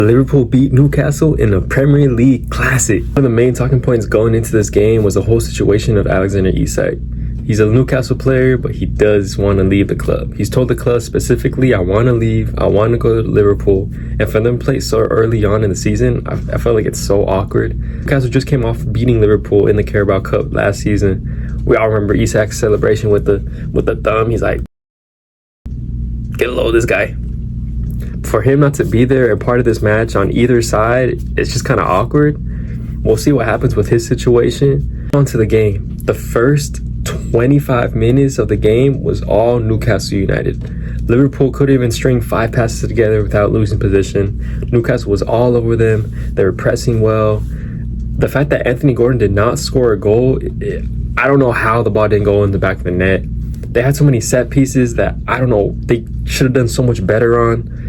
Liverpool beat Newcastle in a Premier League classic. One of the main talking points going into this game was the whole situation of Alexander Isak. He's a Newcastle player, but he does want to leave the club. He's told the club specifically, I want to leave, I want to go to Liverpool. And for them to play so early on in the season, I felt like it's so awkward. Newcastle just came off beating Liverpool in the Carabao Cup last season. We all remember Isak's celebration with the thumb. He's like, get low, this guy. For him not to be there and part of this match on either side, it's just kind of awkward. We'll see what happens with his situation. On to the game. The first 25 minutes of the game was all Newcastle United. Liverpool couldn't even string 5 passes together without losing position. Newcastle was all over them. They were pressing well. The fact that Anthony Gordon did not score a goal, I don't know how the ball didn't go in the back of the net. They had so many set pieces that, I don't know, they should have done so much better on.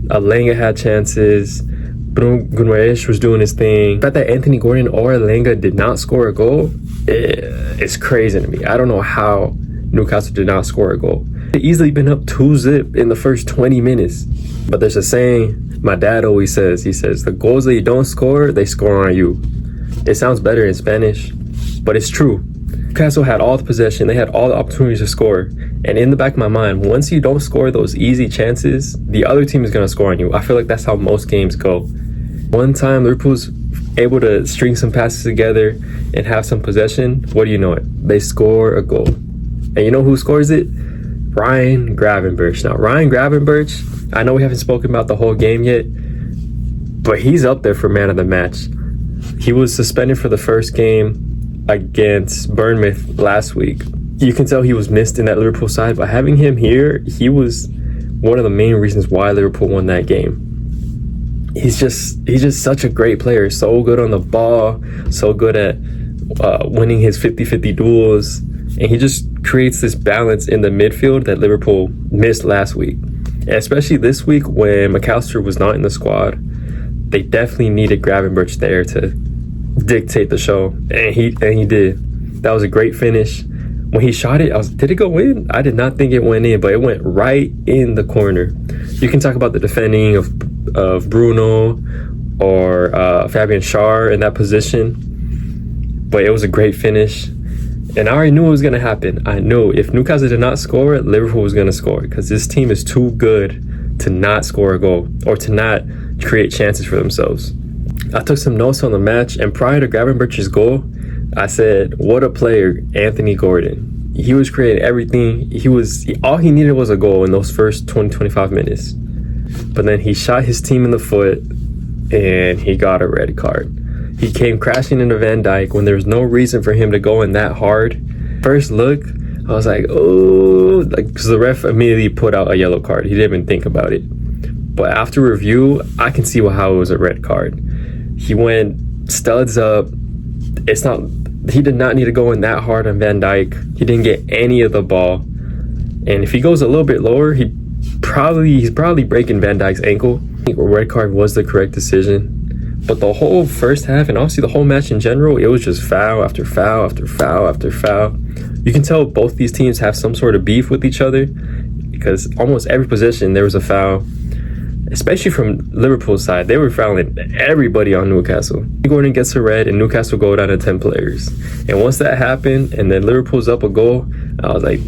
Alenga had chances. Bruno Guimaraes was doing his thing. The fact that Anthony Gordon or Alenga did not score a goal, it's crazy to me. I don't know how Newcastle did not score a goal. They easily been up 2-0 in the first 20 minutes. But there's a saying my dad always says. He says, the goals that you don't score, they score on you. It sounds better in Spanish, but it's true. Newcastle had all the possession. They had all the opportunities to score. And in the back of my mind, once you don't score those easy chances, the other team is going to score on you. I feel like that's how most games go. One time, Liverpool's able to string some passes together and have some possession. What do you know it? They score a goal. And you know who scores it? Ryan Gravenberch. Now, Ryan Gravenberch, I know we haven't spoken about the whole game yet, but he's up there for man of the match. He was suspended for the first game against Bournemouth last week. You can tell he was missed in that Liverpool side, but having him here, he was one of the main reasons why Liverpool won that game. He's just such a great player, so good on the ball, so good at winning his 50-50 duels, and he just creates this balance in the midfield that Liverpool missed last week. And especially this week when McAllister was not in the squad, they definitely needed Gravenberch there to dictate the show, and he did. That was a great finish. When he shot it, did it go in? I did not think it went in, but it went right in the corner. You can talk about the defending of Bruno or Fabian Schär in that position, but it was a great finish. And I already knew it was going to happen. I knew if Newcastle did not score, Liverpool was going to score, because this team is too good to not score a goal or to not create chances for themselves. I took some notes on the match, and prior to Gravenberch's goal, I said, what a player, Anthony Gordon. He was creating everything. All he needed was a goal in those first 20-25 minutes. But then he shot his team in the foot, and he got a red card. He came crashing into Van Dijk when there was no reason for him to go in that hard. First look, I was like, oh, because the ref immediately put out a yellow card. He didn't even think about it. But after review, I can see how it was a red card. He went studs up. He did not need to go in that hard on Van Dijk. He didn't get any of the ball. And if he goes a little bit lower, he's probably breaking Van Dijk's ankle. I think a red card was the correct decision. But the whole first half, and obviously the whole match in general, it was just foul after foul after foul after foul. You can tell both these teams have some sort of beef with each other, because almost every possession there was a foul. Especially from Liverpool's side, they were fouling everybody on Newcastle. Gordon gets a red, and Newcastle go down to 10 players. And once that happened, and then Liverpool's up a goal, I was like,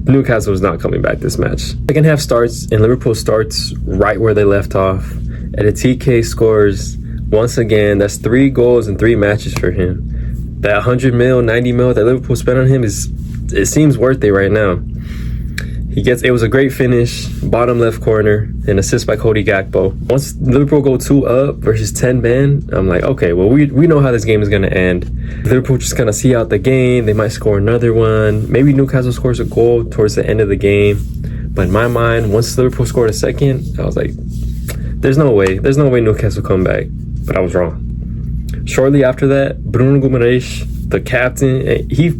Newcastle was not coming back this match. Second half starts, and Liverpool starts right where they left off. And TK scores once again. That's 3 goals in 3 matches for him. That 100 mil, 90 mil that Liverpool spent on him it seems worth it right now. It was a great finish, bottom left corner, an assist by Cody Gakpo. Once Liverpool go 2 up versus 10 men, I'm like, okay, well, we know how this game is going to end. Liverpool just going to see out the game. They might score another one. Maybe Newcastle scores a goal towards the end of the game. But in my mind, once Liverpool scored a second, I was like, there's no way Newcastle come back. But I was wrong. Shortly after that, Bruno Guimaraes, the captain, he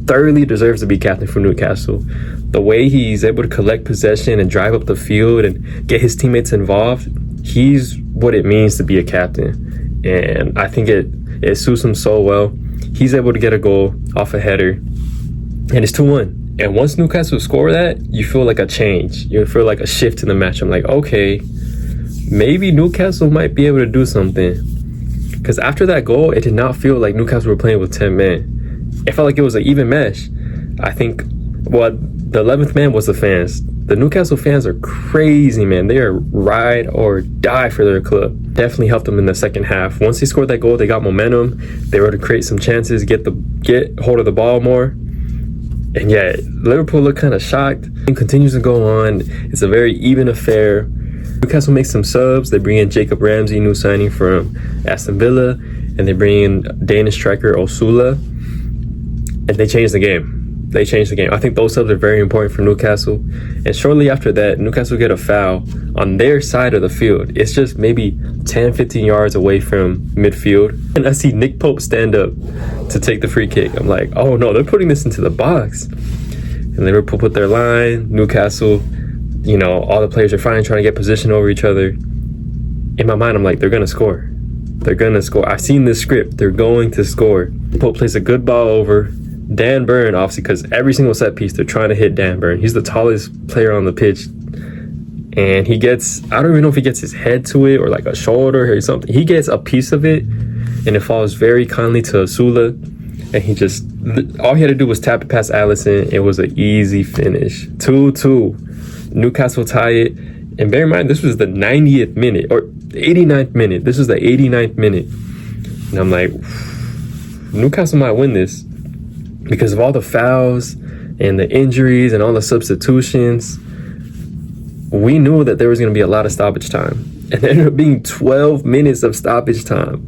thoroughly deserves to be captain for Newcastle. The way he's able to collect possession and drive up the field and get his teammates involved, he's what it means to be a captain. And I think it suits him so well. He's able to get a goal off a header, and it's 2-1. And once Newcastle score that, you feel like a change. You feel like a shift in the match. I'm like, okay, maybe Newcastle might be able to do something. Because after that goal, it did not feel like Newcastle were playing with 10 men. It felt like it was an even match. I think, well, the 11th man was the fans. The Newcastle fans are crazy, man. They are ride or die for their club. Definitely helped them in the second half. Once they scored that goal, they got momentum. They were able to create some chances, get hold of the ball more. And yeah, Liverpool looked kind of shocked. It continues to go on. It's a very even affair. Newcastle makes some subs. They bring in Jacob Ramsey, new signing from Aston Villa, and they bring in Danish striker Osula, and they change the game. I think those subs are very important for Newcastle. And shortly after that, Newcastle get a foul on their side of the field. It's just maybe 10, 15 yards away from midfield. And I see Nick Pope stand up to take the free kick. I'm like, oh no, they're putting this into the box. And Liverpool put their line. Newcastle, you know, all the players are finally trying to get position over each other. In my mind, I'm like, they're going to score. They're going to score. I've seen this script. They're going to score. Pope plays a good ball over. Dan Burn, obviously, because every single set piece, they're trying to hit Dan Burn. He's the tallest player on the pitch. And he gets, I don't even know if he gets his head to it or like a shoulder or something. He gets a piece of it, and it falls very kindly to Osula. And he just, all he had to do was tap it past Alisson. It was an easy finish. 2-2. Newcastle tie it. And bear in mind, this was the 90th minute or 89th minute. This was the 89th minute. And I'm like, Newcastle might win this because of all the fouls and the injuries and all the substitutions. We knew that there was going to be a lot of stoppage time. And there ended up being 12 minutes of stoppage time.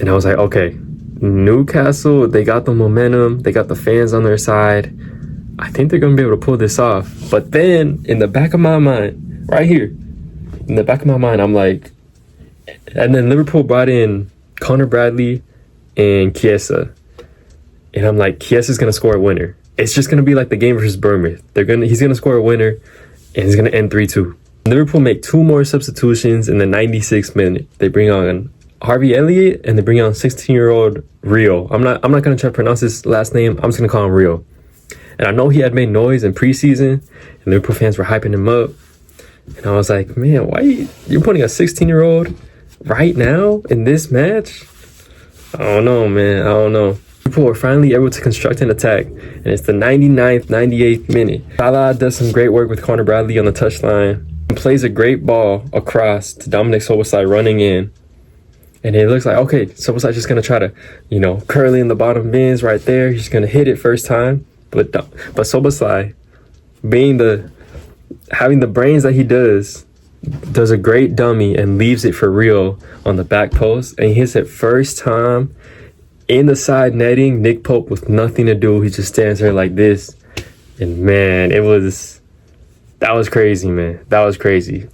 And I was like, okay, Newcastle, they got the momentum. They got the fans on their side. I think they're going to be able to pull this off. But then in the back of my mind, right here, in the back of my mind, I'm like, and then Liverpool brought in Connor Bradley and Chiesa. And I'm like, Chiesa's going to score a winner. It's just going to be like the game versus Bournemouth. He's going to score a winner, and it's going to end 3-2. Liverpool make two more substitutions in the 96th minute. They bring on Harvey Elliott, and they bring on 16-year-old Rio. I'm not going to try to pronounce his last name. I'm just going to call him Rio. And I know he had made noise in preseason, and Liverpool fans were hyping him up. And I was like, man, why you're putting a 16-year-old right now in this match? I don't know, man. I don't know. Liverpool were finally able to construct an attack, and it's the 99th, 98th minute. Salah does some great work with Connor Bradley on the touchline and plays a great ball across to Dominic Szoboszlai running in. And it looks like, okay, Szoboszlai's just going to try to, curl in the bottom bins right there. He's going to hit it first time. But Szoboszlai, having the brains that he does a great dummy and leaves it for Rio on the back post. And he hits it first time in the side netting. Nick Pope with nothing to do. He just stands there like this. And man, that was crazy, man. That was crazy.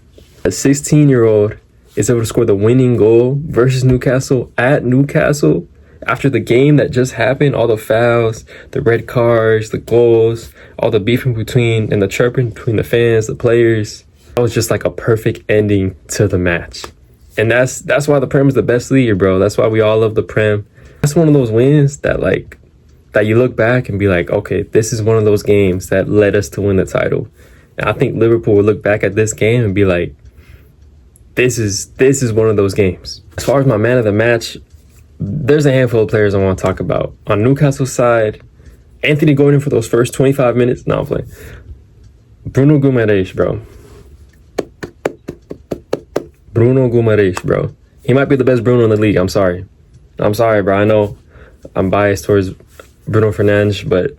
A 16-year-old is able to score the winning goal versus Newcastle at Newcastle. After the game that just happened, all the fouls, the red cards, the goals, all the beefing and the chirping between the fans, the players, that was just like a perfect ending to the match. And that's why the Prem is the best league, bro. That's why we all love the Prem. That's one of those wins that you look back and be like, okay, this is one of those games that led us to win the title. And I think Liverpool will look back at this game and be like, this is one of those games. As far as my man of the match, there's a handful of players I want to talk about. On Newcastle's side, Anthony Gordon for those first 25 minutes. No, I'm playing. Bruno Guimaraes, bro. Bruno Guimaraes, bro. He might be the best Bruno in the league. I'm sorry, bro. I know I'm biased towards Bruno Fernandes, but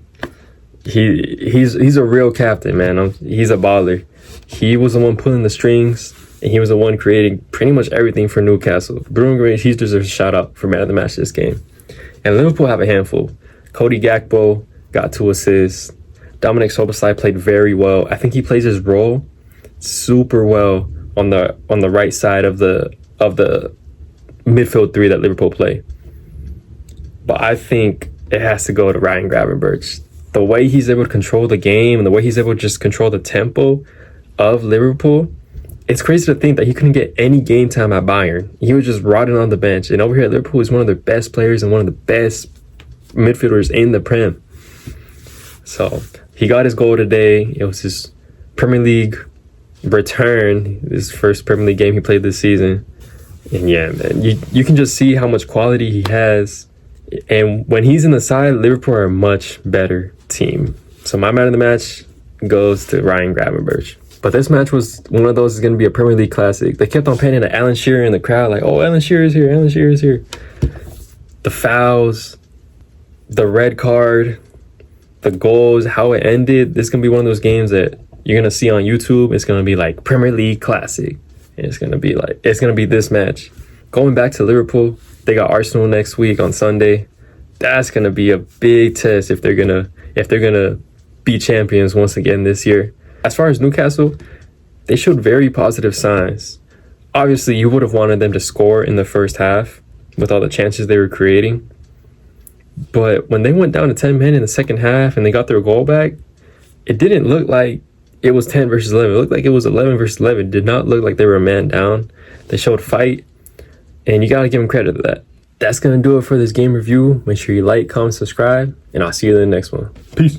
he's a real captain, man. He's a baller. He was the one pulling the strings. And he was the one creating pretty much everything for Newcastle. Bruno Guimaraes, he deserves a shout out for man of the match this game. And Liverpool have a handful. Cody Gakpo got 2 assists. Dominic Szoboszlai played very well. I think he plays his role super well on the right side of the midfield three that Liverpool play. But I think it has to go to Ryan Gravenberch. The way he's able to control the game and the way he's able to just control the tempo of Liverpool. It's crazy to think that he couldn't get any game time at Bayern. He was just rotting on the bench. And over here at Liverpool, he's one of their best players and one of the best midfielders in the Prem. So he got his goal today. It was his Premier League return, his first Premier League game he played this season. And yeah, man, you can just see how much quality he has. And when he's in the side, Liverpool are a much better team. So my man of the match goes to Ryan Gravenberch. But this match was one of those is going to be a Premier League classic. They kept on painting to Alan Shearer in the crowd like, oh, Alan Shearer's here, Alan Shearer's here. The fouls, the red card, the goals, how it ended. This is going to be one of those games that you're going to see on YouTube. It's going to be like Premier League classic. And it's going to be this match. Going back to Liverpool, they got Arsenal next week on Sunday. That's going to be a big test if they're going to be champions once again this year. As far as Newcastle, they showed very positive signs. Obviously, you would have wanted them to score in the first half with all the chances they were creating. But when they went down to 10 men in the second half and they got their goal back, it didn't look like it was 10 versus 11. It looked like it was 11 versus 11. It did not look like they were a man down. They showed fight, and you got to give them credit to that. That's going to do it for this game review. Make sure you like, comment, subscribe, and I'll see you in the next one. Peace.